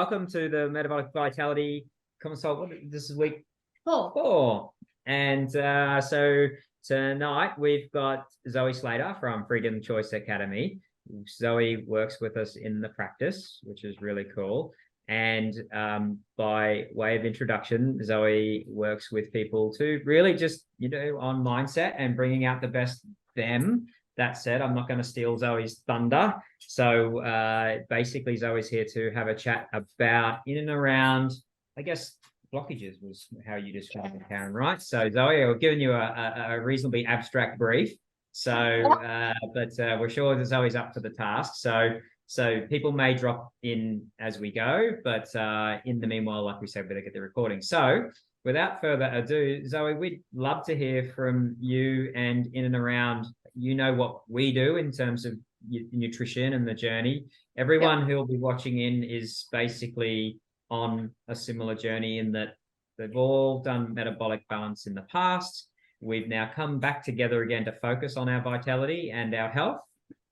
welcome to the Metabolic Vitality Consult. This is week Four. 4. And so tonight we've got Zoe Slater from Freedom Choice Academy. Zoe works with us in the practice, which is really cool. And by way of introduction, Zoe works with people to really just, on mindset and bringing out the best them. That said, I'm not going to steal Zoe's thunder. So basically, Zoe's here to have a chat about in and around, I guess, blockages was how you described it, Karen, right? So Zoe, I've given you a reasonably abstract brief. So, but we're sure that Zoe's up to the task. So people may drop in as we go, but in the meanwhile, like we said, we better get the recording. So without further ado, Zoe, we'd love to hear from you and in and around, what we do in terms of nutrition and the journey. Everyone who'll be watching in is basically on a similar journey in that they've all done metabolic balance in the past. We've now come back together again to focus on our vitality and our health.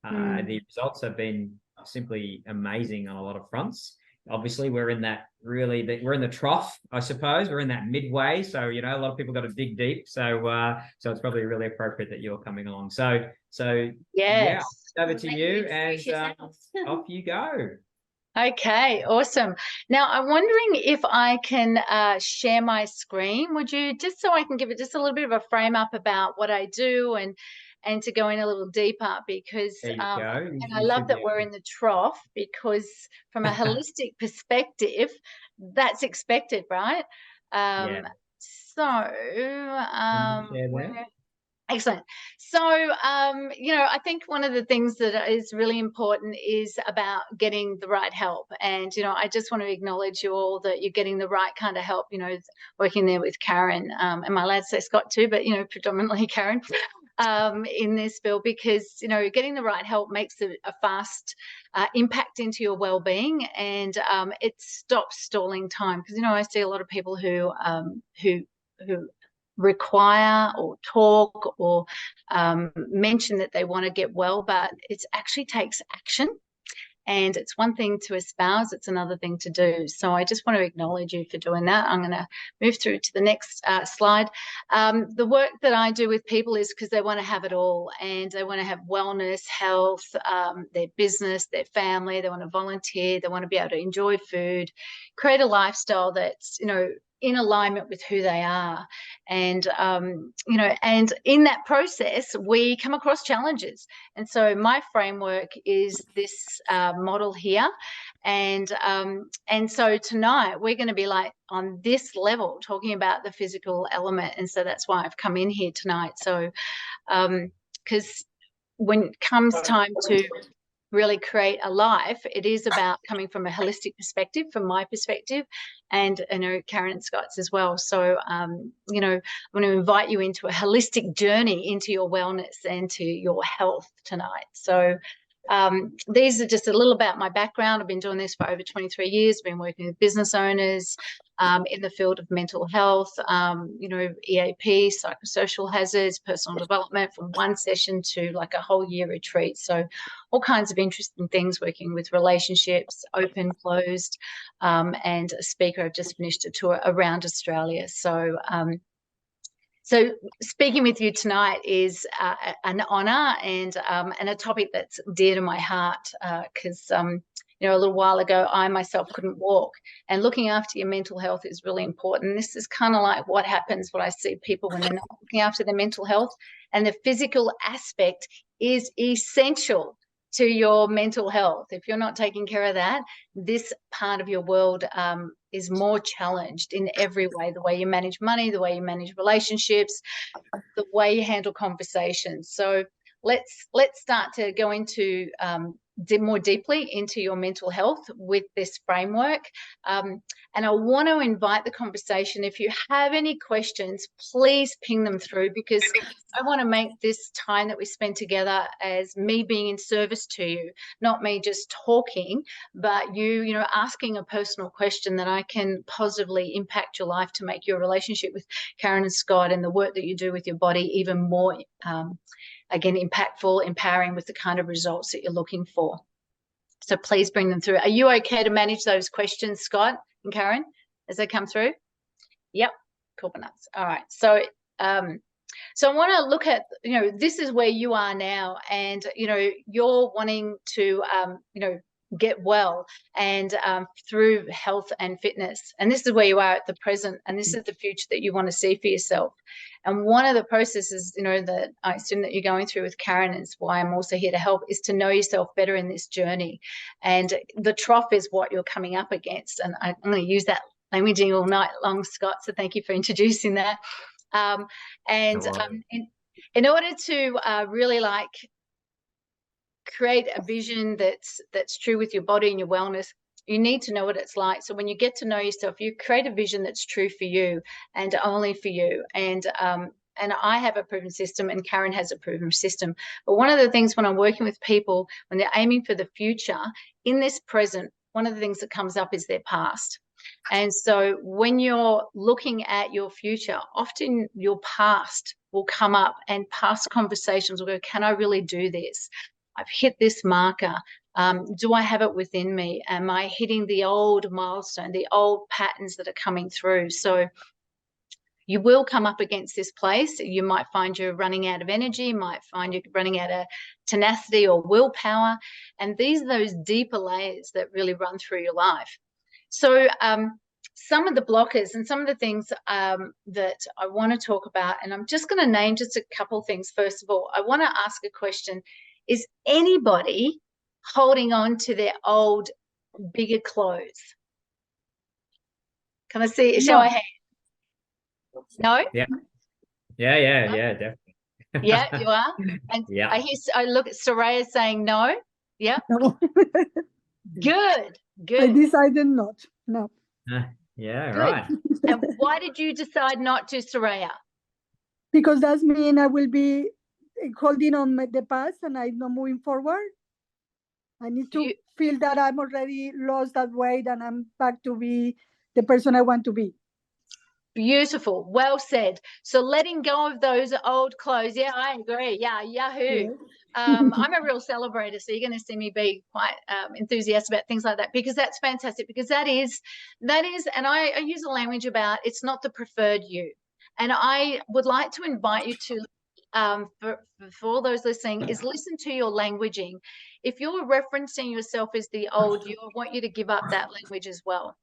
The results have been simply amazing on a lot of fronts. Obviously, we're in that we're in the trough, I suppose. We're in that midway. So, a lot of people got to dig deep. So it's probably really appropriate that you're coming along. So yes. Over to you and off you go. Okay, awesome. Now, I'm wondering if I can share my screen. Would you, just so I can give it just a little bit of a frame up about what I do and to go in a little deeper, because There you go. and I love that we're in the trough, because from a holistic perspective, that's expected, right? Excellent. So, I think one of the things that is really important is about getting the right help. And, I just want to acknowledge you all that you're getting the right kind of help, working there with Karen, and my lad, so Scott too, but, predominantly Karen. In this field, because getting the right help makes a fast impact into your well-being, and it stops stalling time, because I see a lot of people who require or talk or mention that they want to get well, but it actually takes action. And it's one thing to espouse, it's another thing to do. So I just want to acknowledge you for doing that. I'm going to move through to the next slide. The work that I do with people is because they want to have it all, and they want to have wellness, health, their business, their family. They want to volunteer. They want to be able to enjoy food, create a lifestyle that's, in alignment with who they are. And, and in that process, we come across challenges. And so my framework is this model here. And so tonight we're going to be like on this level, talking about the physical element. And so that's why I've come in here tonight. So, because when it comes time to really create a life, it is about coming from a holistic perspective, from my perspective, and Karen and Scott's as well. So I want to invite you into a holistic journey into your wellness and to your health tonight. So these are just a little about my background. I've been doing this for over 23 years. I've been working with business owners in the field of mental health, EAP, psychosocial hazards, personal development, from one session to like a whole year retreat. So all kinds of interesting things, working with relationships, open, closed, and a speaker. I've just finished a tour around Australia. So so speaking with you tonight is an honour and a topic that's dear to my heart, because a little while ago I myself couldn't walk, and looking after your mental health is really important. This is kind of like what happens when I see people when they're not looking after their mental health, and the physical aspect is essential to your mental health. If you're not taking care of that, this part of your world is more challenged in every way. The way you manage money, the way you manage relationships, the way you handle conversations. So let's start to go into more deeply into your mental health with this framework. And I want to invite the conversation. If you have any questions, please ping them through, because I want to make this time that we spend together as me being in service to you, not me just talking, but you asking a personal question that I can positively impact your life to make your relationship with Karen and Scott and the work that you do with your body even more again, impactful, empowering, with the kind of results that you're looking for. So please bring them through. Are you okay to manage those questions, Scott and Karen, as they come through? Yep, cool nuts. All right. So so I want to look at, this is where you are now, and, you're wanting to, get well and through health and fitness. And this is where you are at the present, and this is the future that you want to see for yourself. And one of the processes, that I assume that you're going through with Karen, is why I'm also here to help, is to know yourself better in this journey. And the trough is what you're coming up against. And I'm going to use that languaging all night long, Scott. So thank you for introducing that. In order to really create a vision that's true with your body and your wellness, you need to know what it's like. So when you get to know yourself, you create a vision that's true for you and only for you. And I have a proven system, and Karen has a proven system. But one of the things when I'm working with people, when they're aiming for the future, in this present, one of the things that comes up is their past. And so when you're looking at your future, often your past will come up, and past conversations will go, can I really do this? I've hit this marker. Do I have it within me? Am I hitting the old milestone, the old patterns that are coming through? So you will come up against this place. You might find you're running out of energy, you might find you're running out of tenacity or willpower. And these are those deeper layers that really run through your life. So some of the blockers and some of the things that I want to talk about, and I'm just going to name just a couple of things. First of all, I want to ask a question. Is anybody holding on to their old, bigger clothes? Can I see a show of hands? No? Yeah. Yeah, definitely. Yeah, you are? And yeah. I look at Soraya saying no. Yeah. No. Good. I decided not. No. Yeah, Good. right. And why did you decide not to, Soraya? Because that means I will be holding on the past and I'm not moving forward. I need to feel that I'm already lost that weight and I'm back to be the person I want to be. Beautiful. Well said. So letting go of those old clothes. Yeah, I agree. Yeah, yahoo. Yeah. I'm a real celebrator, so you're going to see me be quite enthusiastic about things like that, because that's fantastic, because that is, and I use a language about it's not the preferred you. And I would like to invite you to, for all those listening, is listen to your languaging. If you're referencing yourself as the old you, I want you to give up that language as well.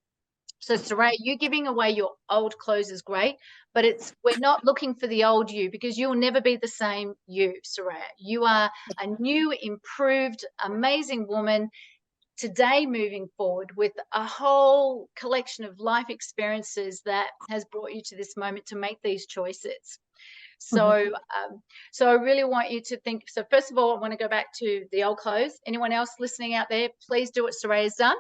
So, Soraya, you giving away your old clothes is great, but we're not looking for the old you, because you'll never be the same you, Soraya. You are a new, improved, amazing woman today, moving forward with a whole collection of life experiences that has brought you to this moment to make these choices. So, so I really want you to think. So first of all, I want to go back to the old clothes. Anyone else listening out there, please do what Soraya's done.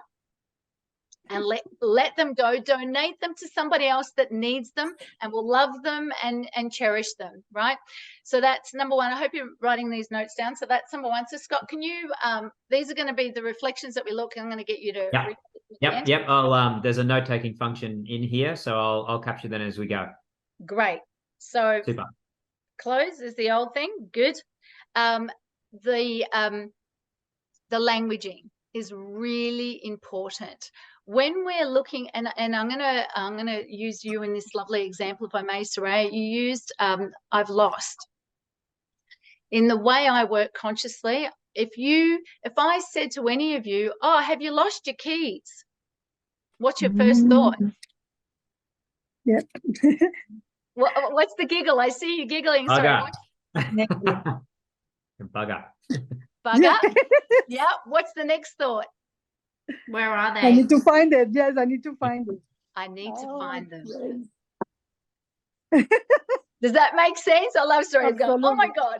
And let them go, donate them to somebody else that needs them and will love them and cherish them, right? So that's number one. I hope you're writing these notes down. So that's number one. So Scott, can you, these are going to be the reflections that we look, I'm going to get you to. Yep. I'll, there's a note-taking function in here, so I'll capture them as we go. Great. So super. Clothes is the old thing. Good. The languaging is really important. When we're looking, and I'm gonna use you in this lovely example, if I may, Soraya. You used I've lost. In the way I work consciously, if I said to any of you, oh, have you lost your keys? What's your first thought? Yeah. What's the giggle? I see you giggling. Bugger. Sorry. Bugger. Bugger? Yeah. What's the next thought? Where are they? I need to find it. Yes, I need to find it. I need to find them. Yes. Does that make sense? I love stories going, oh my God.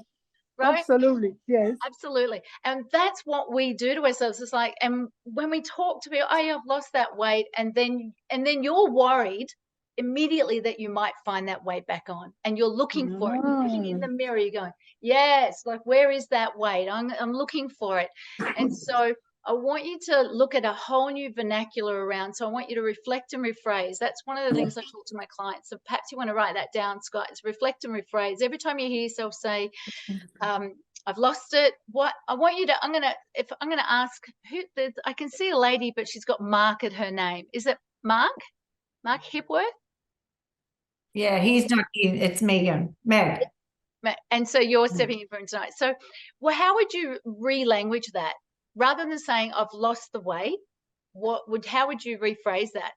Right? Absolutely. Yes. Absolutely. And that's what we do to ourselves. It's like, and when we talk to people, oh, yeah, I've lost that weight. And then you're worried immediately that you might find that weight back on, and you're looking for it. You're looking in the mirror, you're going, yes, like, where is that weight? I'm looking for it. And so I want you to look at a whole new vernacular around. So I want you to reflect and rephrase. That's one of the things I talk to my clients. So perhaps you want to write that down, Scott. It's reflect and rephrase. Every time you hear yourself say, I've lost it. What I want you to, I'm going to ask who, I can see a lady, but she's got Mark at her name. Is it Mark? Mark Hipworth? Yeah, he's not in. It's Meg. And so you're stepping in for him tonight. So, well, how would you re-language that? Rather than saying I've lost the weight, how would you rephrase that?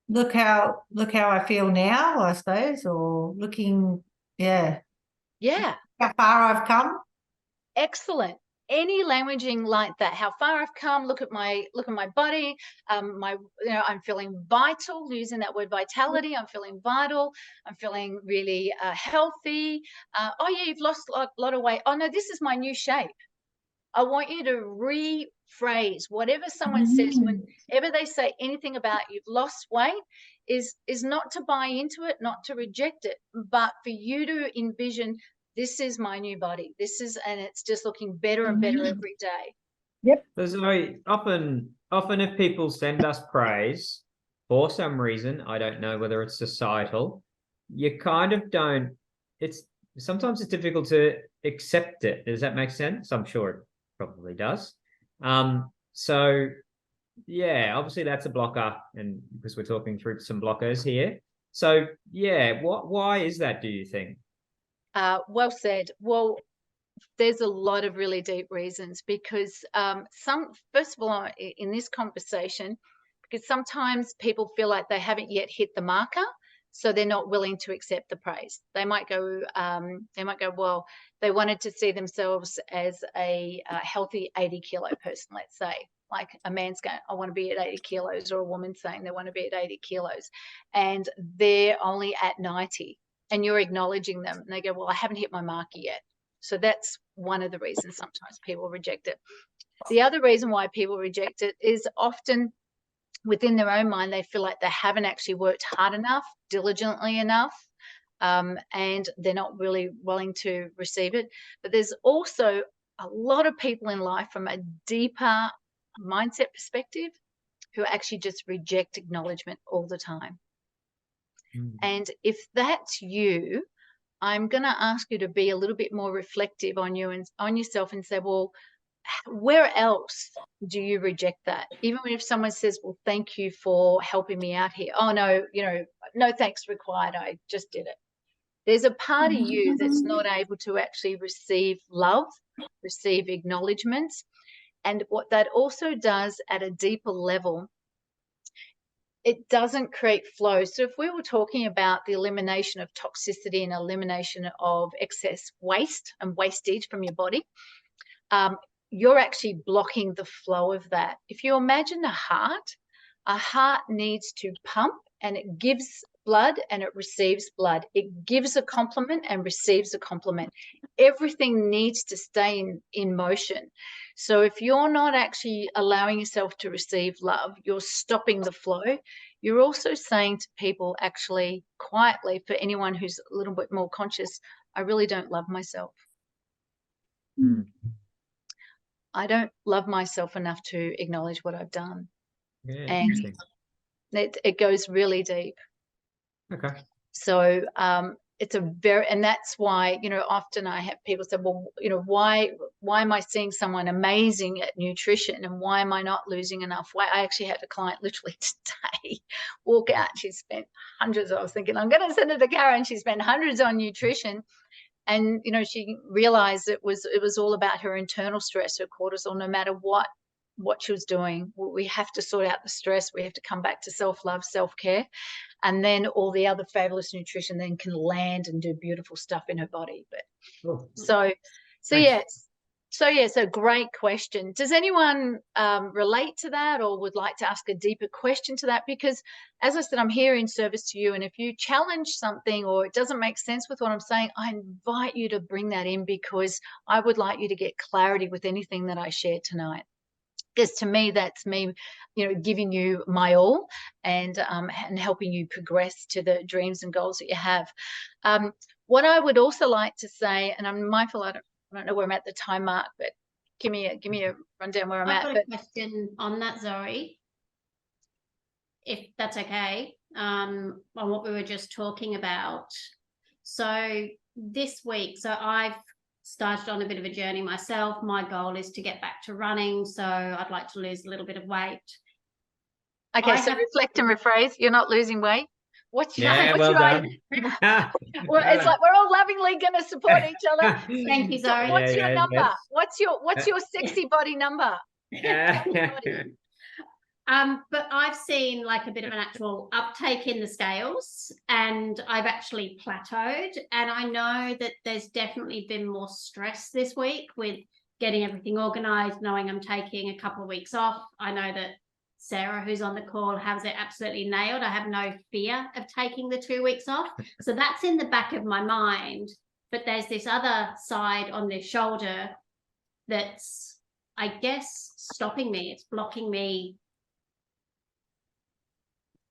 Look how I feel now, I suppose, or looking, yeah. How far I've come. Excellent. Any languaging like that, how far I've come, look at my body, I'm feeling vital, using that word vitality. I'm feeling vital. I'm feeling really healthy. Oh yeah, you've lost a lot of weight. Oh no, this is my new shape. I want you to rephrase whatever someone says, whenever they say anything about you've lost weight, is not to buy into it, not to reject it, but for you to envision, this is my new body. And it's just looking better and better every day. Yep. So Zoe, often if people send us praise, for some reason, I don't know whether it's societal, you kind of don't, sometimes it's difficult to accept it. Does that make sense? I'm sure it probably does. So yeah, obviously that's a blocker, and because we're talking through some blockers here. So yeah, why is that, do you think? Well said. Well, there's a lot of really deep reasons, because first of all, in this conversation, because sometimes people feel like they haven't yet hit the marker, so they're not willing to accept the praise. They might go, well, they wanted to see themselves as a healthy 80-kilo person, let's say. Like a man's going, I want to be at 80 kilos, or a woman's saying they want to be at 80 kilos, and they're only at 90, and you're acknowledging them, and they go, well, I haven't hit my marker yet. So that's one of the reasons sometimes people reject it. The other reason why people reject it is often within their own mind, they feel like they haven't actually worked hard enough, diligently enough, and they're not really willing to receive it. But there's also a lot of people in life from a deeper mindset perspective who actually just reject acknowledgement all the time. And if that's you, I'm going to ask you to be a little bit more reflective on you and on yourself, and say, well, where else do you reject that? Even if someone says, well, thank you for helping me out here. Oh no, no thanks required. I just did it. There's a part of you that's not able to actually receive love, receive acknowledgement. And what that also does at a deeper level, it doesn't create flow. So if we were talking about the elimination of toxicity and elimination of excess waste and wastage from your body, you're actually blocking the flow of that. If you imagine a heart needs to pump, and it gives blood and it receives blood. It gives a compliment and receives a compliment. Everything needs to stay in motion. So if you're not actually allowing yourself to receive love, you're stopping the flow. You're also saying to people, actually, quietly, for anyone who's a little bit more conscious, I really don't love myself. I don't love myself enough to acknowledge what I've done. Yeah, and it goes really deep. Okay. So it's and that's why, often I have people say, well, why am I seeing someone amazing at nutrition, and why am I not losing enough weight? I actually had a client literally today walk out. She spent hundreds. I was thinking, I'm going to send her to Karen. She spent hundreds on nutrition. And, she realized it was all about her internal stress, her cortisol. No matter what she was doing, we have to sort out the stress. We have to come back to self-love, self-care. And then all the other fabulous nutrition then can land and do beautiful stuff in her body. But so great question. Does anyone relate to that, or would like to ask a deeper question to that? Because as I said, I'm here in service to you. And if you challenge something or it doesn't make sense with what I'm saying, I invite you to bring that in, because I would like you to get clarity with anything that I share tonight. Because to me, that's me, giving you my all and helping you progress to the dreams and goals that you have. What I would also like to say, and I'm mindful, I don't know where I'm at the time mark, but give me a rundown where I'm at. I've got a question on that, Zoe, if that's okay, on what we were just talking about. So this week, so I've started on a bit of a journey myself. My goal is to get back to running, so I'd like to lose a little bit of weight. Okay, so reflect and rephrase. You're not losing weight. What's your, Yeah, what's well your done. well, it's like we're all lovingly going to support each other. Thank you, Zoe. What's your number? Yes. What's your sexy body number? But I've seen like a bit of an actual uptake in the scales, and I've actually plateaued. And I know that there's definitely been more stress this week with getting everything organized, knowing I'm taking a couple of weeks off. I know that Sarah, who's on the call, has it absolutely nailed. I have no fear of taking the 2 weeks off. So that's in the back of my mind. But there's this other side on this shoulder that's, I guess, stopping me. It's blocking me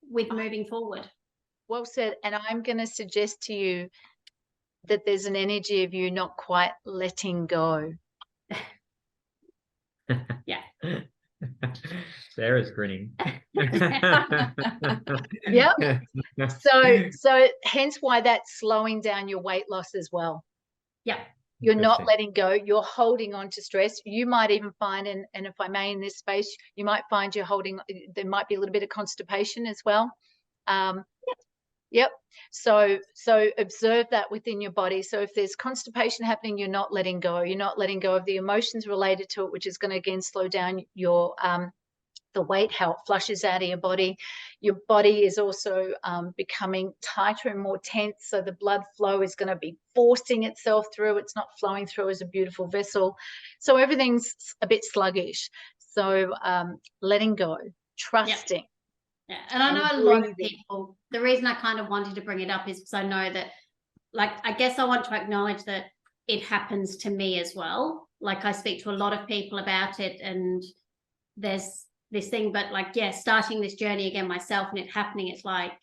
with moving forward. Well said. And I'm going to suggest to you that there's an energy of you not quite letting go. Yeah. Sarah's grinning. Yep. So hence why that's slowing down your weight loss as well. Yeah. You're not letting go. You're holding on to stress. You might even find, and if I may, in this space, you might find you're holding, there might be a little bit of constipation as well. Yep. So observe that within your body. So if there's constipation happening, you're not letting go. You're not letting go of the emotions related to it, which is going to, again, slow down your the weight, how it flushes out of your body. Your body is also becoming tighter and more tense, so the blood flow is going to be forcing itself through. It's not flowing through as a beautiful vessel. So everything's a bit sluggish. So letting go, trusting. Yeah, and I know a lot of people, the reason I kind of wanted to bring it up is because I know that, like, I guess I want to acknowledge that it happens to me as well. Like, I speak to a lot of people about it, and there's this thing, but like, yeah, starting this journey again myself and it happening, it's like,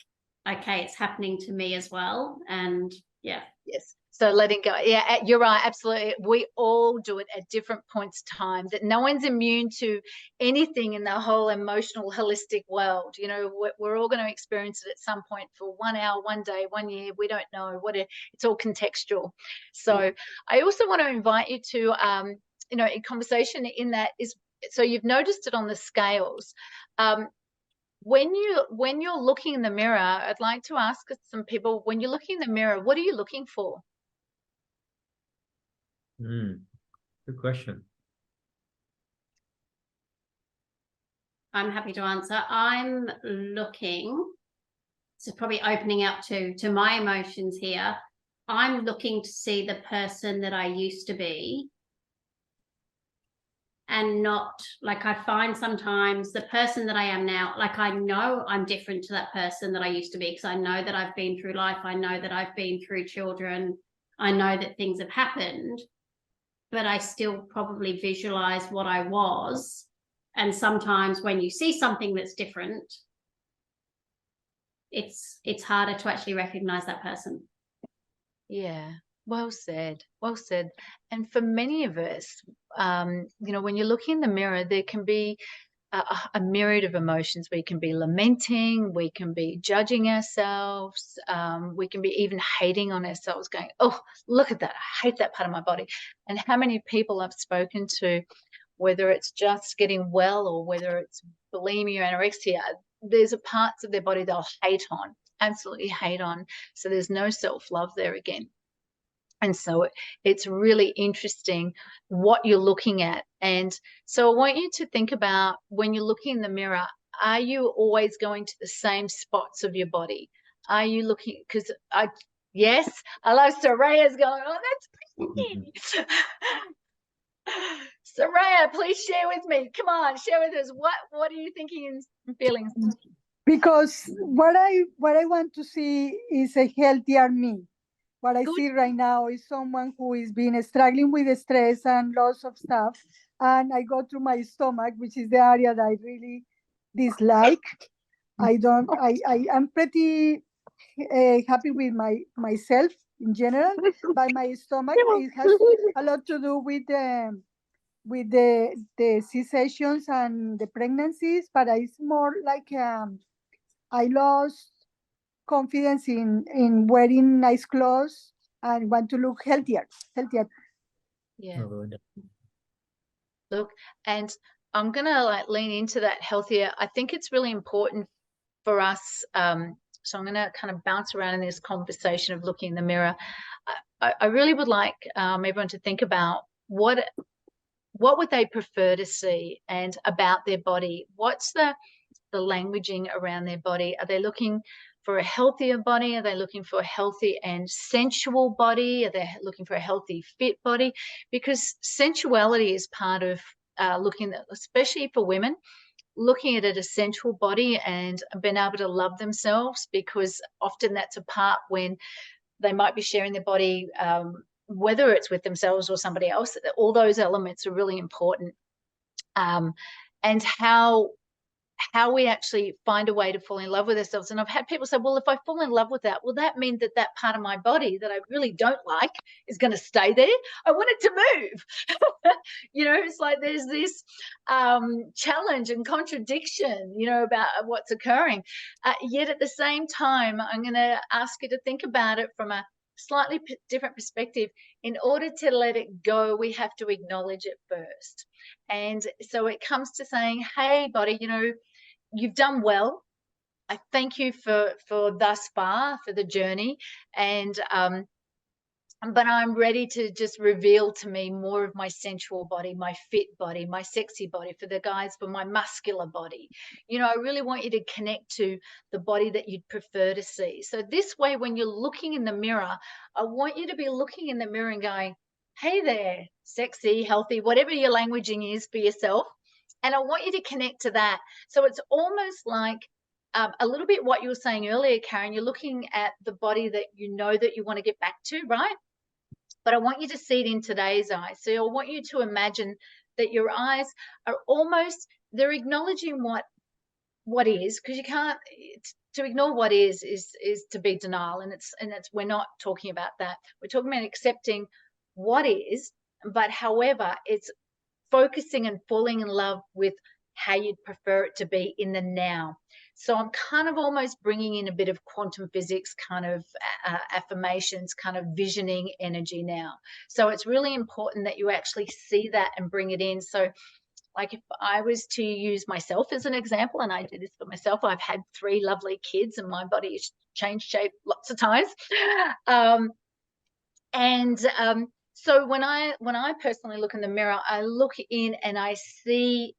okay, it's happening to me as well. And yeah. Yes. So letting go. Yeah, you're right. Absolutely. We all do it at different points in time. That no one's immune to anything in the whole emotional, holistic world. You know, we're all going to experience it at some point for 1 hour, 1 day, 1 year. We don't know it's all contextual. So I also want to invite you to, you know, in conversation in that is, so you've noticed it on the scales. When you're looking in the mirror, I'd like to ask some people, when you're looking in the mirror, what are you looking for? Good question. I'm happy to answer. I'm looking, so probably opening up to my emotions here. I'm looking to see the person that I used to be, and not, like, I find sometimes the person that I am now, like, I know I'm different to that person that I used to be, because I know that I've been through life. I know that I've been through children. I know that things have happened, but I still probably visualize what I was. And sometimes when you see something that's different, it's harder to actually recognize that person. Yeah. Well said. Well said. And for many of us, you know, when you're looking in the mirror, there can be a myriad of emotions. We can be lamenting, we can be judging ourselves, we can be even hating on ourselves, going, oh, look at that, I hate that part of my body. And how many people I've spoken to, whether it's just getting well or whether it's bulimia or anorexia, there's a parts of their body they'll hate on, absolutely hate on. So there's no self-love there again. And so it's really interesting what you're looking at. And so I want you to think about, when you're looking in the mirror, are you always going to the same spots of your body? Are you looking, because yes, I love Soraya's going, oh, that's pretty. Soraya, please share with me. Come on, share with us. What are you thinking and feeling? Because what I want to see is a healthier me. What I see right now is someone who is been struggling with stress and lots of stuff. And I go through my stomach, which is the area that I really dislike. I'm pretty happy with myself in general, but my stomach, it has a lot to do with the C-sections and the pregnancies, but it's more like I lost confidence in wearing nice clothes. and want to look healthier. Yeah. Look, and I'm going to like lean into that healthier. I think it's really important for us. So I'm going to kind of bounce around in this conversation of looking in the mirror. I really would like everyone to think about what would they prefer to see and about their body. What's the languaging around their body? Are they looking for a healthier body? Are they looking for a healthy and sensual body? Are they looking for a healthy, fit body? Because sensuality is part of looking at, especially for women, looking at a sensual body and being able to love themselves, because often that's a part when they might be sharing their body, whether it's with themselves or somebody else. All those elements are really important. And how we actually find a way to fall in love with ourselves. And I've had people say, well, if I fall in love with that, will that mean that part of my body that I really don't like is going to stay there? I want it to move. You know, it's like there's this challenge and contradiction, you know, about what's occurring. Yet at the same time, I'm going to ask you to think about it from a slightly different perspective. In order to let it go, we have to acknowledge it first. And so it comes to saying, hey, body, you know, you've done well. I thank you for thus far, for the journey. And but I'm ready to just reveal to me more of my sensual body, my fit body, my sexy body, for the guys, for my muscular body. You know, I really want you to connect to the body that you'd prefer to see. So this way, when you're looking in the mirror, I want you to be looking in the mirror and going, hey there, sexy, healthy, whatever your languaging is for yourself. And I want you to connect to that. So it's almost like a little bit what you were saying earlier, Karen. You're looking at the body that you know that you want to get back to, right? But I want you to see it in today's eyes. So I want you to imagine that your eyes are almost, they're acknowledging what is, because you can't, to ignore what is to be denial. And it's we're not talking about that. We're talking about accepting what is, but however, it's focusing and falling in love with how you'd prefer it to be in the now. So I'm kind of almost bringing in a bit of quantum physics kind of affirmations, kind of visioning energy now. So it's really important that you actually see that and bring it in. So like if I was to use myself as an example, and I did this for myself, I've had 3 lovely kids and my body has changed shape lots of times. So when I personally look in the mirror, I look in and I see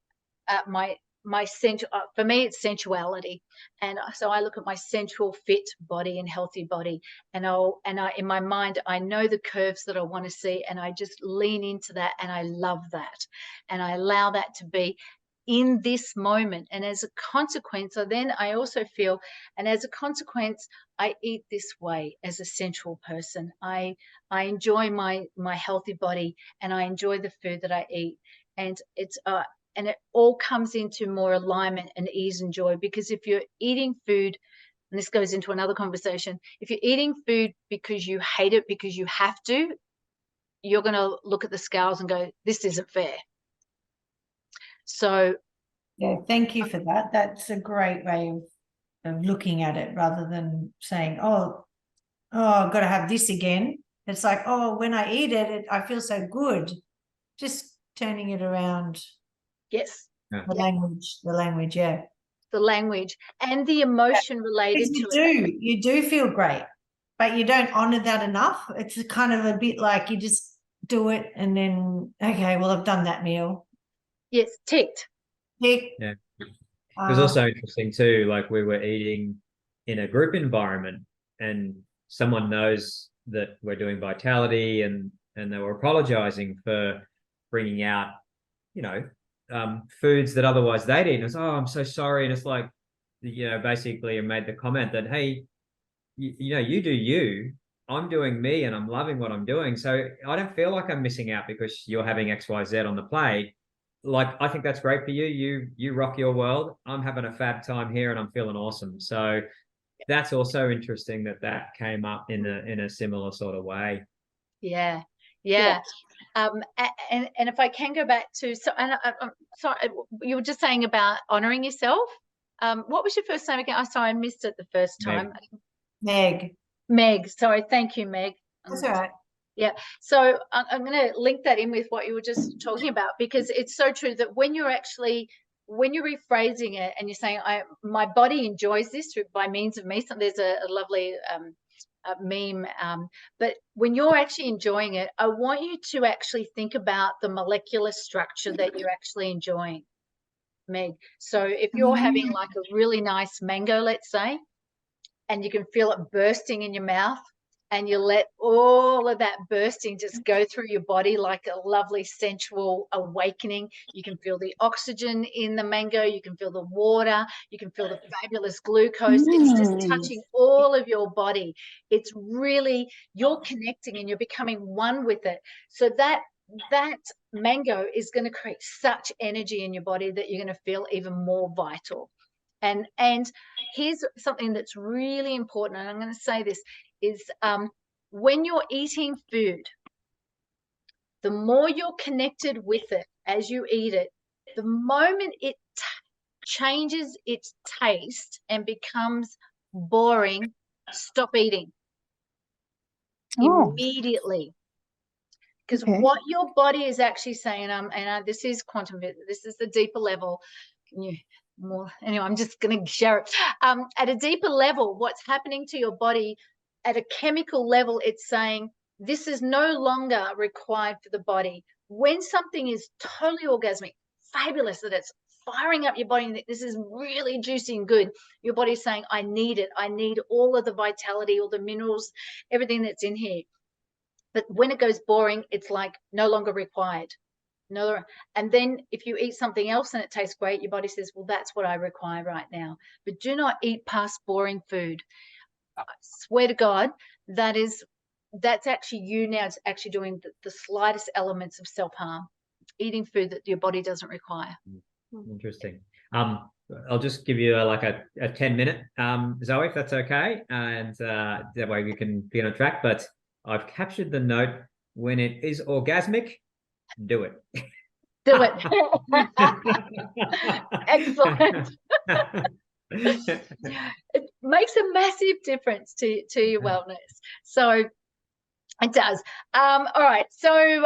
my sensual, for me it's sensuality, and so I look at my sensual, fit body and healthy body, and I in my mind I know the curves that I want to see, and I just lean into that, and I love that, and I allow that to be in this moment. And as a consequence, I also feel, and as a consequence, I eat this way as a sensual person. I enjoy my healthy body, and I enjoy the food that I eat, and it's and it all comes into more alignment and ease and joy. Because if you're eating food, and this goes into another conversation, if you're eating food because you hate it, because you have to, you're going to look at the scales and go, this isn't fair. So yeah, thank you for that. That's a great way of looking at it, rather than saying, oh, I've got to have this again. It's like, oh, when I eat it, I feel so good. Just turning it around. Yes. The language, yeah. The language and the emotion related to it. You do feel great, but you don't honor that enough. It's kind of a bit like you just do it and then, okay, well, I've done that meal. Yes, ticked. Tick. Yeah. It was also interesting too, like we were eating in a group environment and someone knows that we're doing vitality, and they were apologizing for bringing out, you know, foods that otherwise they'd eat. And it's, oh, I'm so sorry. And it's like, you know, basically I made the comment that, hey, you know, you do you, I'm doing me, and I'm loving what I'm doing. So I don't feel like I'm missing out because you're having XYZ on the plate. Like, I think that's great for you. You rock your world. I'm having a fab time here and I'm feeling awesome. So that's also interesting that came up in a similar sort of way. Yeah. And if I can go back to, so, and I'm sorry, you were just saying about honoring yourself. What was your first name again? I'm sorry, I missed it the first time. Meg. Sorry, thank you, Meg. That's all right. Yeah. So I'm going to link that in with what you were just talking about, because it's so true that when you're rephrasing it and you're saying, my body enjoys this by means of me. So there's a lovely meme. But when you're actually enjoying it, I want you to actually think about the molecular structure that you're actually enjoying, Meg. So if you're having like a really nice mango, let's say, and you can feel it bursting in your mouth, and you let all of that bursting just go through your body like a lovely sensual awakening. You can feel the oxygen in the mango. You can feel the water. You can feel the fabulous glucose. It's just touching all of your body. It's really, you're connecting and you're becoming one with it. So that mango is going to create such energy in your body that you're going to feel even more vital. And here's something that's really important, and I'm going to say this, is when you're eating food, the more you're connected with it as you eat it, the moment it changes its taste and becomes boring, stop eating immediately. Because what your body is actually saying, this is quantum, this is the deeper level. Anyway, I'm just going to share it. At a deeper level, what's happening to your body at a chemical level, it's saying this is no longer required for the body. When something is totally orgasmic, fabulous, that it's firing up your body, this is really juicy and good, your body's saying, I need it. I need all of the vitality, all the minerals, everything that's in here. But when it goes boring, it's like no longer required. No, and then if you eat something else and it tastes great, your body says, well, that's what I require right now. But do not eat past boring food. I swear to God, that's actually you now. It's actually doing the slightest elements of self-harm, eating food that your body doesn't require. Interesting. I'll just give you a 10-minute, Zoe, if that's okay, and that way we can be on track. But I've captured the note: when it is orgasmic, do it. Do it. Excellent. It makes a massive difference to your wellness. So it does. All right. So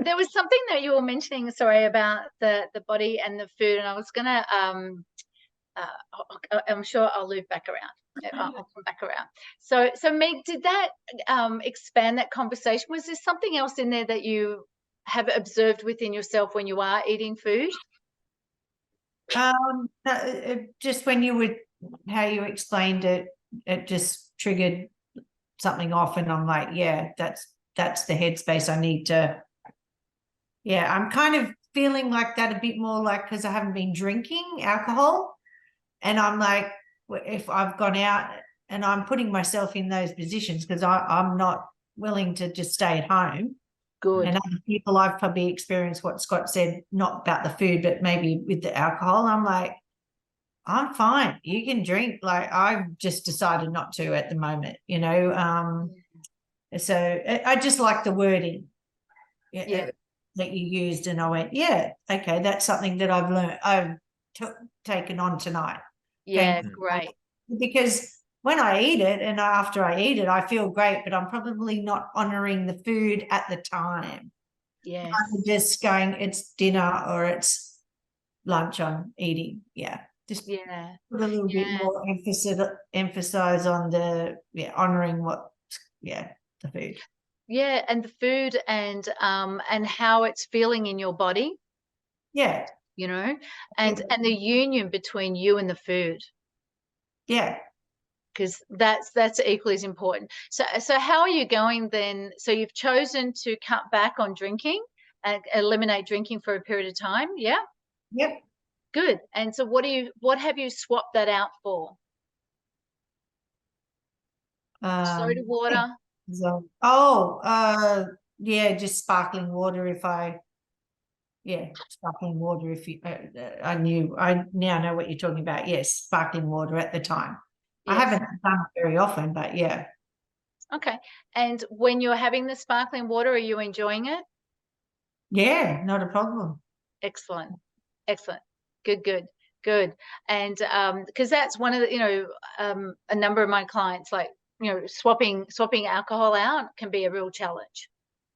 there was something that you were mentioning, sorry, about the body and the food, and I was gonna I'm sure I'll loop back around. I'll come back around. So Meg, did that expand that conversation? Was there something else in there that you have observed within yourself when you are eating food? Just when how you explained it, it just triggered something off, and I'm like, yeah, that's the headspace I need to. Yeah, I'm kind of feeling like that a bit more, like, because I haven't been drinking alcohol, and I'm like, if I've gone out and I'm putting myself in those positions, because I'm not willing to just stay at home. Good. And other people, I've probably experienced what Scott said, not about the food, but maybe with the alcohol. I'm like, I'm fine. You can drink. Like, I've just decided not to at the moment, So I just like the wording that you used. And I went, yeah, okay, that's something that I've learned. I've taken on tonight. Yeah, great. Because when I eat it and after I eat it, I feel great, but I'm probably not honoring the food at the time. Yes. I'm just going, it's dinner or it's lunch I'm eating. Yeah. Just put a little bit more emphasize on the honoring the food. Yeah, and the food and how it's feeling in your body. Yeah. And the union between you and the food. Yeah. Because that's equally as important. So how are you going then? So you've chosen to cut back on drinking and eliminate drinking for a period of time, yeah? Yep. Good. And so what have you swapped that out for? Soda water? Just sparkling water sparkling water if you I now know what you're talking about. Yes, sparkling water at the time. Yes. I haven't done it very often, but yeah. Okay. And when you're having the sparkling water, are you enjoying it? Yeah, not a problem. Excellent. Good. And because that's one of the, a number of my clients, like swapping alcohol out can be a real challenge,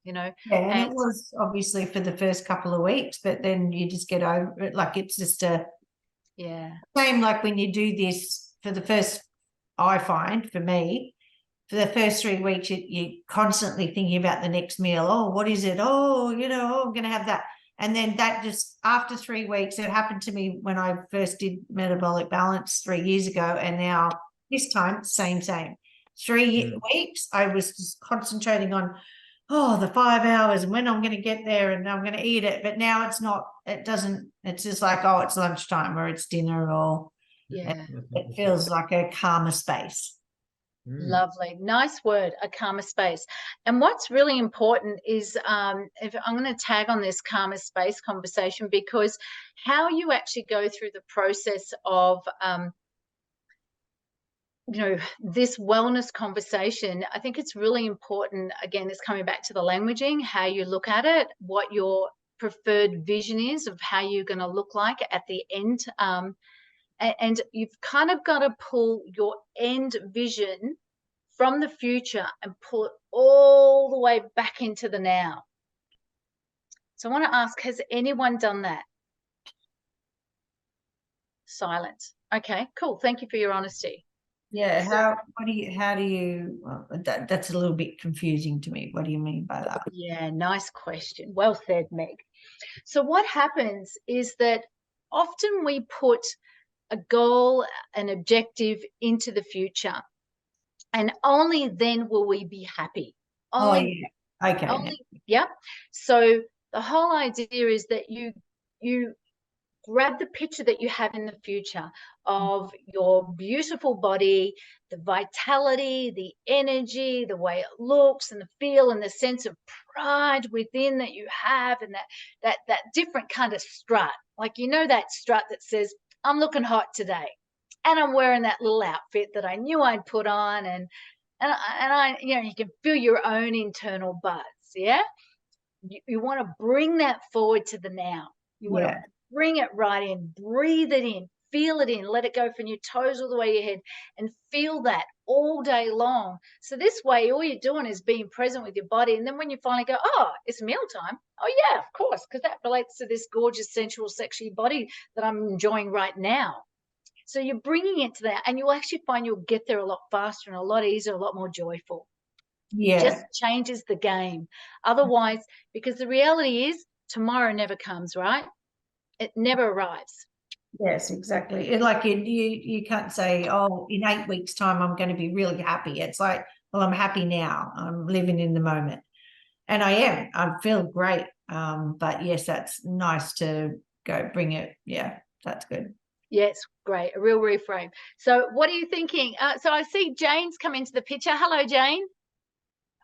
Yeah, and it was obviously for the first couple of weeks, but then you just get over it. Like it's just same like when you do this for the first, I find for me, for the first 3 weeks, you're constantly thinking about the next meal. Oh, what is it? Oh, I'm going to have that. And then that just after 3 weeks, it happened to me when I first did Metabolic Balance 3 years ago. And now this time, same. 3 weeks, I was just concentrating on, the 5 hours and when I'm going to get there and I'm going to eat it. But now it's just like, it's lunchtime or it's dinner or it feels like a calmer space. Lovely. Nice word, a calmer space. And what's really important is if I'm going to tag on this calmer space conversation, because how you actually go through the process of this wellness conversation, I think it's really important. Again, it's coming back to the languaging, how you look at it, what your preferred vision is of how you're going to look like at the end. And you've kind of got to pull your end vision from the future and pull it all the way back into the now. So I want to ask, has anyone done that? Silence. Okay, cool. Thank you for your honesty. Yeah. How do you, that's a little bit confusing to me. What do you mean by that? Yeah, nice question. Well said, Meg. So what happens is that often we put a goal, an objective into the future, and only then will we be happy. Okay. Yep. So the whole idea is that you grab the picture that you have in the future of your beautiful body, the vitality, the energy, the way it looks and the feel and the sense of pride within that you have, and that different kind of strut. Like, that strut that says, I'm looking hot today and I'm wearing that little outfit that I knew I'd put on, and I you can feel your own internal buzz. Yeah. You want to bring that forward to the now. You want to bring it right in, breathe it in, feel it in, let it go from your toes all the way to your head, and feel that all day long. So this way, all you're doing is being present with your body. And then when you finally go, it's mealtime. Oh yeah, of course, because that relates to this gorgeous, sensual, sexy body that I'm enjoying right now. So you're bringing it to that, and you'll actually find you'll get there a lot faster and a lot easier, a lot more joyful. Yeah. Just changes the game. Otherwise, because the reality is tomorrow never comes, right? It never arrives. Yes, exactly. It's like you can't say, in 8 weeks' time, I'm going to be really happy. It's like, well, I'm happy now. I'm living in the moment. And I am. I feel great. But yes, that's nice to go bring it. Yeah, that's good. Yes, great. A real reframe. So what are you thinking? So I see Jane's come into the picture. Hello, Jane.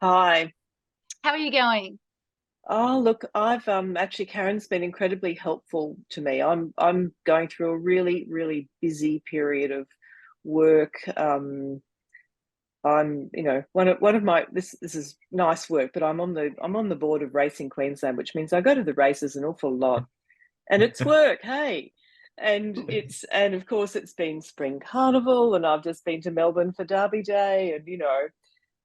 Hi. How are you going? Oh, look, I've actually Karen's been incredibly helpful to me. I'm going through a really, really busy period of work. I'm one of my this is nice work, but I'm on the board of Racing Queensland, which means I go to the races an awful lot, and it's work, hey. And of course it's been Spring Carnival, and I've just been to Melbourne for Derby Day, and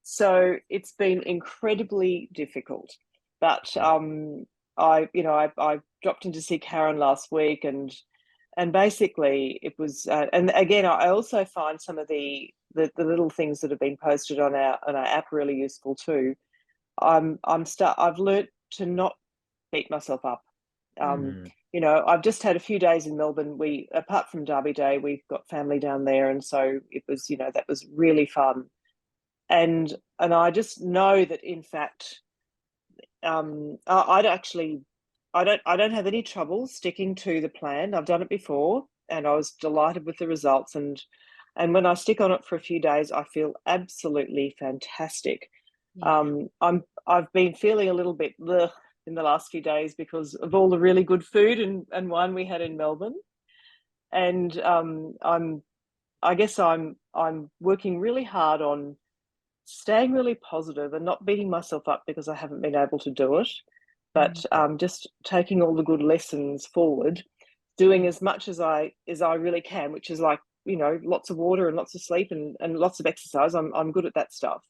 so it's been incredibly difficult. But I dropped in to see Karen last week, and basically it was. And again, I also find some of the little things that have been posted on our app really useful too. I've learnt to not beat myself up. I've just had a few days in Melbourne. Apart from Derby Day, we've got family down there, and so it was, that was really fun. And I just know that in fact, I don't have any trouble sticking to the plan. I've done it before, and I was delighted with the results. And when I stick on it for a few days, I feel absolutely fantastic. Yeah. I've been feeling a little bit in the last few days because of all the really good food and wine we had in Melbourne. And I guess I'm working really hard on staying really positive and not beating myself up because I haven't been able to do it, but just taking all the good lessons forward, doing as much as I really can, which is like lots of water and lots of sleep and lots of exercise. I'm good at that stuff.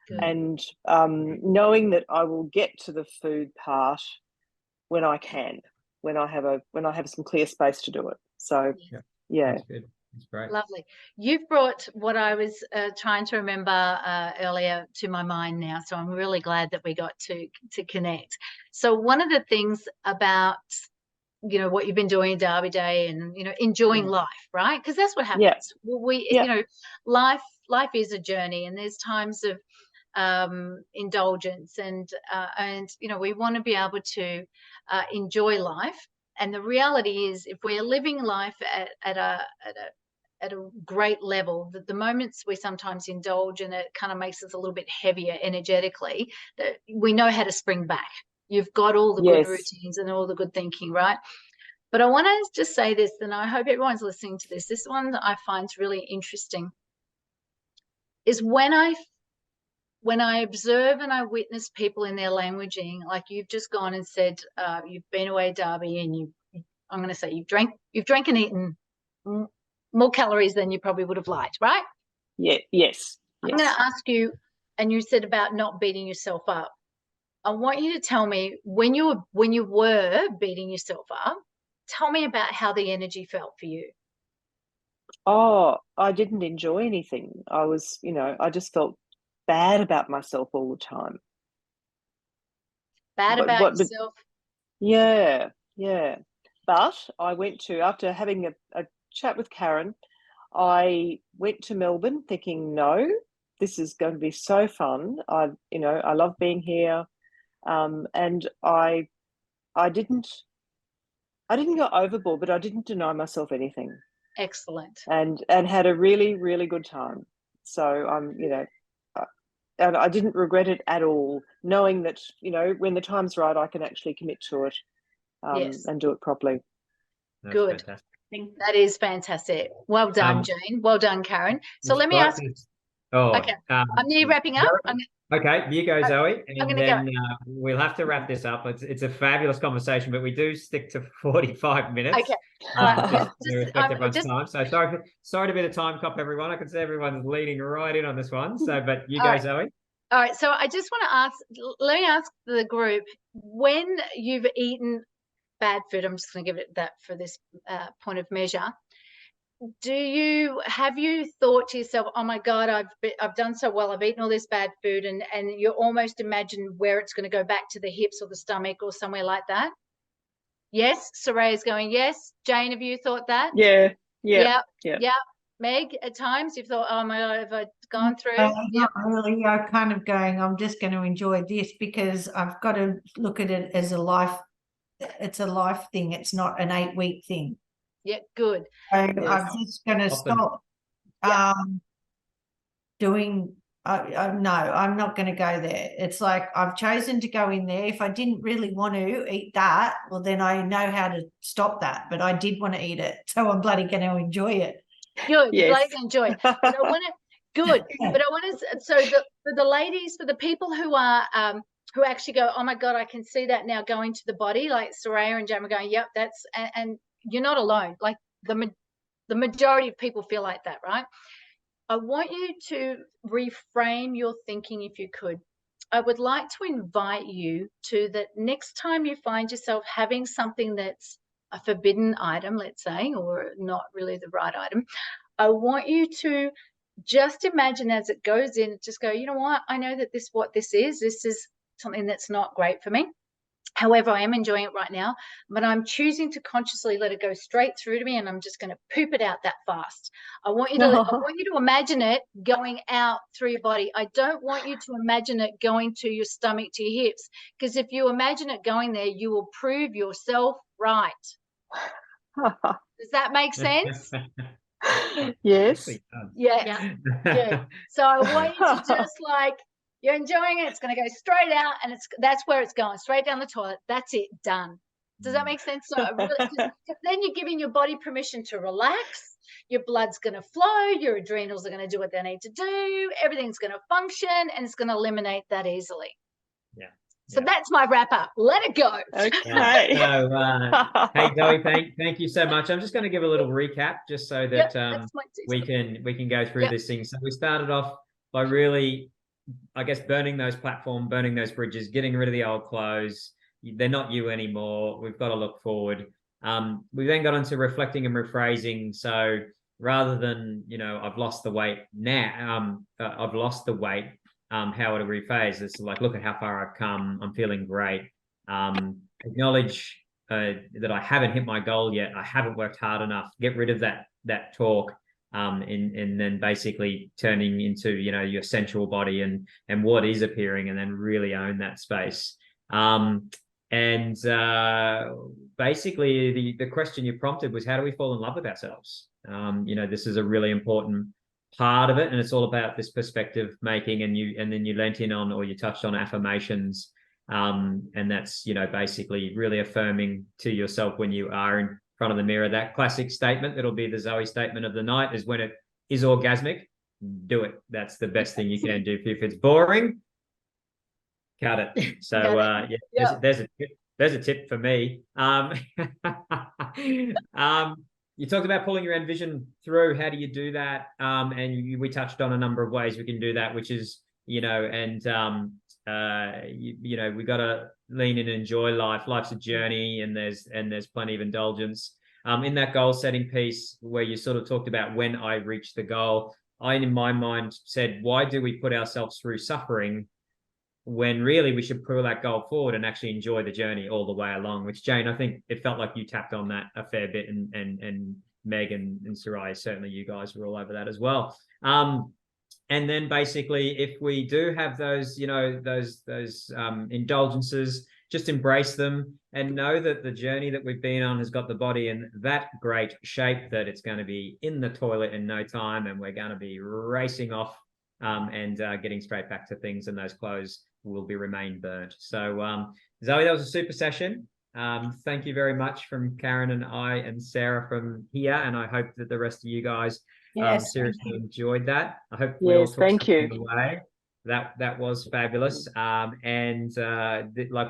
Good. And knowing that I will get to the food part when I can, when I have some clear space to do it. So yeah. That's good. That's great. Lovely. You've brought what I was trying to remember earlier to my mind now, so I'm really glad that we got to connect. So one of the things about what you've been doing in Derby Day and enjoying life, right? Because that's what happens. Life is a journey, and there's times of indulgence, and we want to be able to enjoy life. And the reality is, if we're living life at a great level, the moments we sometimes indulge and it kind of makes us a little bit heavier energetically, that we know how to spring back. You've got all the good routines and all the good thinking, right? But I want to just say this, and I hope everyone's listening to this. This one that I find really interesting is when I observe and I witness people in their languaging, like you've just gone and said, you've been away, Derby, and I'm going to say you've drank and eaten more calories than you probably would have liked, right? Yeah. Yes. I'm going to ask you, and you said about not beating yourself up. I want you to tell me when you were beating yourself up, tell me about how the energy felt for you. Oh, I didn't enjoy anything. I was, I just felt bad about myself all the time. Bad about yourself? Yeah. But I went to, after having a chat with Karen, I went to Melbourne thinking, no, this is going to be so fun. I love being here. And I didn't go overboard, but I didn't deny myself anything. Excellent. And had a really, really good time. So and I didn't regret it at all, knowing that, when the time's right, I can actually commit to it and do it properly. That's good. Fantastic. That is fantastic. Well done, Jane. Well done, Karen. So let me ask. Okay. I'm nearly wrapping up. Okay, you go, Zoe, and then go. we'll have to wrap this up. It's a fabulous conversation, but we do stick to 45 minutes. Okay. To respect everyone's time. So sorry to be the time cop, everyone. I can see everyone's leaning right in on this one. So, but you go, Zoe. All right. So I just want to ask. Let me ask the group: when you've eaten bad food, I'm just going to give it that for this point of measure. Have you thought to yourself, oh my God, I've done so well, I've eaten all this bad food, and you almost imagine where it's going to go back to the hips or the stomach or somewhere like that? Yes. Soraya's going, yes. Jane, have you thought that? Yeah. Meg, at times you've thought, oh my God, have I gone through? Not really. I'm kind of going, I'm just going to enjoy this because I've got to look at it as a life. It's a life thing. It's not an 8-week thing. Yeah, good. So I'm just going to stop doing. No, I'm not going to go there. It's like I've chosen to go in there. If I didn't really want to eat that, well, then I know how to stop that. But I did want to eat it, so I'm bloody going to enjoy it. Good, yes. Bloody enjoy it. But I want to. Good, but I want to. So for the ladies, for the people who are who actually go, oh my God, I can see that now going to the body. Like Soraya and Jam are going, yep, that's and you're not alone. Like the majority of people feel like that, right? I want you to reframe your thinking if you could. I would like to invite you to the next time you find yourself having something that's a forbidden item, let's say, or not really the right item. I want you to just imagine as it goes in, just go, you know what? I know that this is something that's not great for me. However, I am enjoying it right now, but I'm choosing to consciously let it go straight through to me, and I'm just going to poop it out that fast. I want you to imagine it going out through your body. I don't want you to imagine it going to your stomach, to your hips, because if you imagine it going there, you will prove yourself right. Does that make sense? Yes. Yeah. Good. So I want you to just you're enjoying it. It's going to go straight out, and that's where it's going, straight down the toilet. That's it, done. Does that make sense? So then you're giving your body permission to relax. Your blood's going to flow. Your adrenals are going to do what they need to do. Everything's going to function, and it's going to eliminate that easily. Yeah. So Yeah. that's my wrap up. Let it go. Okay. So, hey Zoe, thank you so much. I'm just going to give a little recap just so that That's my we can go through Yep. this thing. So we started off by really, I guess, burning those bridges, getting rid of the old clothes. They're not you anymore. We've got to look forward. We then got into reflecting and rephrasing. So rather than, I've lost the weight now, I've lost the weight. How to rephase? It's like, look at how far I've come. I'm feeling great. Acknowledge that I haven't hit my goal yet. I haven't worked hard enough. Get rid of that talk. And then basically turning into, your sensual body and what is appearing, and then really own that space. Basically the question you prompted was, how do we fall in love with ourselves? This is a really important part of it, and it's all about this perspective making, and then you lent in on, or you touched on, affirmations, and that's basically really affirming to yourself when you are in front of the mirror. That classic statement that'll be the Zoe statement of the night is, when it is orgasmic, do it. That's the best thing you can do. If it's boring, cut it. So there's a tip for me. You talked about pulling your end vision through. How do you do that? We touched on a number of ways we can do that, which is, we got to lean in and enjoy life. Life's a journey, and there's plenty of indulgence. In that goal setting piece where you sort of talked about when I reach the goal, I, in my mind, said, why do we put ourselves through suffering when really we should pull that goal forward and actually enjoy the journey all the way along? Which, Jane, I think it felt like you tapped on that a fair bit, and Meg and Soraya, certainly you guys were all over that as well. And then basically, if we do have those, those indulgences, just embrace them and know that the journey that we've been on has got the body in that great shape that it's going to be in the toilet in no time, and we're going to be racing off and getting straight back to things, and those clothes will remain burnt. So Zoe, that was a super session. Thank you very much from Karen and I and Sarah from here, and I hope that the rest of you guys seriously enjoyed that. I hope we all took something away. That was fabulous. Like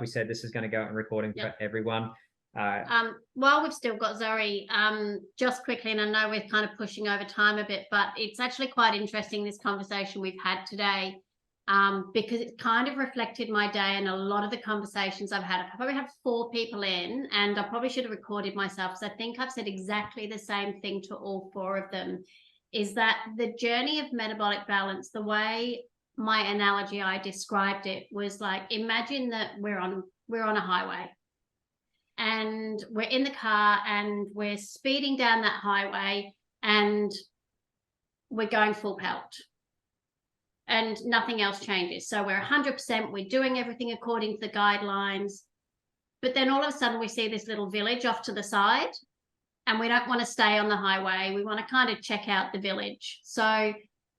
we said, this is going to go out in recording for everyone. While we've still got Zoe, just quickly, and I know we're kind of pushing over time a bit, but it's actually quite interesting, this conversation we've had today, because it kind of reflected my day and a lot of the conversations I've had. I probably had 4 people in, and I probably should have recorded myself, because I think I've said exactly the same thing to all 4 of them, is that the journey of metabolic balance, the way my analogy I described it was like, imagine that we're on a highway, and we're in the car and we're speeding down that highway, and we're going full pelt, and nothing else changes. So we're 100%, we're doing everything according to the guidelines, but then all of a sudden we see this little village off to the side, and we don't want to stay on the highway. We want to kind of check out the village. So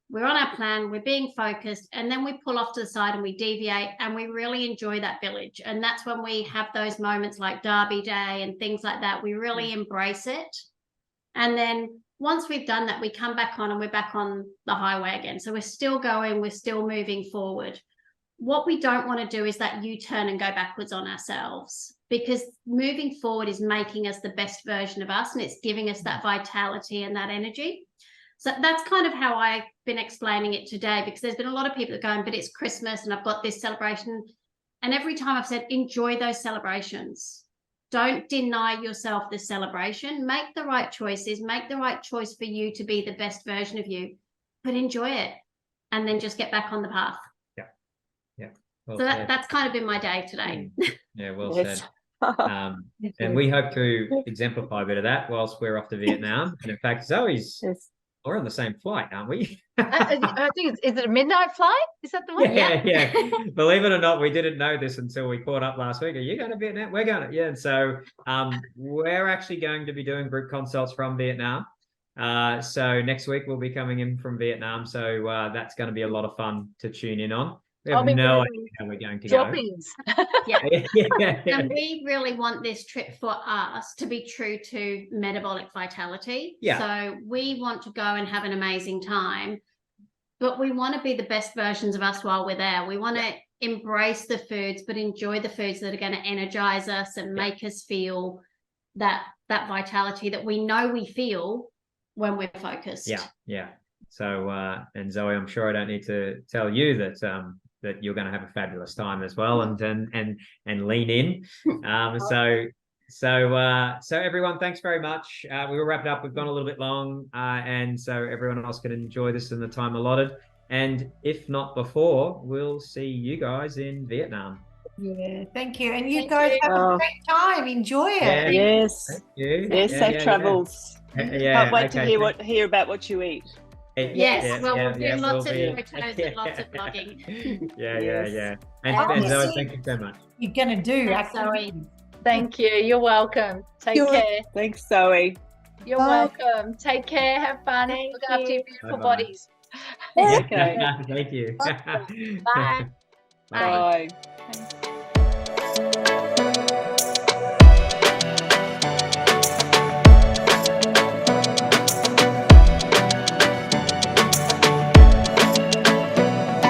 we're on our plan, we're being focused, and then we pull off to the side and we deviate, and we really enjoy that village. And that's when we have those moments like Derby Day and things like that. We really embrace it. And then once we've done that, we come back on and we're back on the highway again. So we're still going, we're still moving forward. What we don't want to do is that U-turn and go backwards on ourselves, because moving forward is making us the best version of us, and it's giving us that vitality and that energy. So that's kind of how I've been explaining it today, because there's been a lot of people that are going, but it's Christmas and I've got this celebration. And every time I've said, enjoy those celebrations. Don't deny yourself the celebration. Make the right choices. Make the right choice for you to be the best version of you, but enjoy it, and then just get back on the path. Yeah. Well so that's kind of been my day today. Yeah, well said. And we hope to exemplify a bit of that whilst we're off to Vietnam. And in fact, Zoe's... We're on the same flight, aren't we? I think is it a midnight flight? Is that the one? Yeah. Believe it or not, we didn't know this until we caught up last week. Are you going to Vietnam? We're going to, yeah. And so we're actually going to be doing group consults from Vietnam. So next week we'll be coming in from Vietnam. So that's going to be a lot of fun to tune in on. We have no idea how we're going to go. Yeah. And we really want this trip for us to be true to metabolic vitality. Yeah. So we want to go and have an amazing time, but we want to be the best versions of us while we're there. We want to embrace the foods, but enjoy the foods that are going to energize us and make us feel that vitality that we know we feel when we're focused. Yeah. So, and Zoe, I'm sure I don't need to tell you that that you're going to have a fabulous time as well, and lean in. So everyone, thanks very much. We will wrap it up. We've gone a little bit long, and so everyone else can enjoy this in the time allotted. And if not before, we'll see you guys in Vietnam. Yeah, thank you. And you guys have a great time. Enjoy it. Yeah, yes. Thank you. Yes, safe travels. Can't wait to hear about what you eat. Yes, we'll do lots of photos and lots of vlogging. Yeah. And Zoe, thank you so much. You're going to do. Thanks, Zoe. Thank you. You're welcome. Take care. Thanks, Zoe. You're welcome. Take care. Have fun. Look after your beautiful bodies. Okay. Thank you. Bye. Bye.